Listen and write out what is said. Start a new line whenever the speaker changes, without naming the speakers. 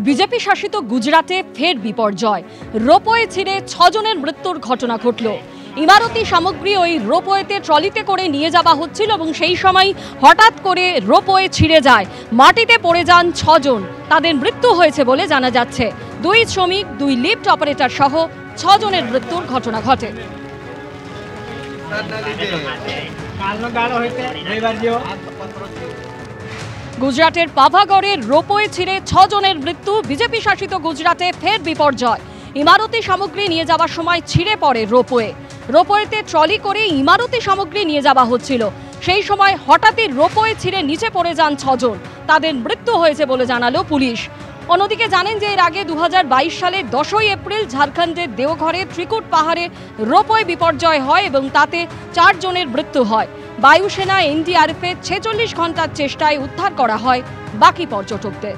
BJP শাসিত গুজরাটে ফের বিপর্যয়। রোপওয়ে ছিঁড়ে 6 জনের মৃত্যুর ঘটনা ঘটল। ইমারতি সামগ্রী ওই রোপওয়েতে ট্রলিতে করে নিয়ে যাওয়া হচ্ছিল এবং সেই সময় হঠাৎ করে রোপওয়ে ছিঁড়ে যায়, মাটিতে পড়ে যান 6 জন। তাদের মৃত্যু হয়েছে বলে জানা যাচ্ছে। 2 শ্রমিক, 2 লিফট অপারেটর সহ 6 জনের মৃত্যুর ঘটনা ঘটে। গুজরাটের পাভাগড়ে রোপওয়ে ছিঁড়ে 6 জনের মৃত্যু। বিজেপি শাসিত গুজরাটে ফের বিপর্যয়। ইমারতি সামগ্রী নিয়ে যাওয়ার সময় ছিঁড়ে পড়ে রোপওয়ে। রোপওয়েতে ট্রলি করে ইমারতি সামগ্রী নিয়ে যাওয়া হচ্ছিল, সেই সময় হঠাৎই রোপওয়ে ছিঁড়ে নিচে পড়ে যান 6 জন। তাদের মৃত্যু হয়েছে বলে জানালো পুলিশ। অন্যদিকে জানেন যে এর আগে 2022 সালে 10ই এপ্রিল ঝাড়খণ্ডের দেওঘরে ত্রিকুট পাহাড়ে রোপওয়ে বিপর্যয় হয় এবং তাতে 4 জনের মৃত্যু হয়। বায়ুসেনা, এনডিআরএফের 46 ঘন্টার চেষ্টায় উদ্ধার করা হয় বাকি পর্যটকদের।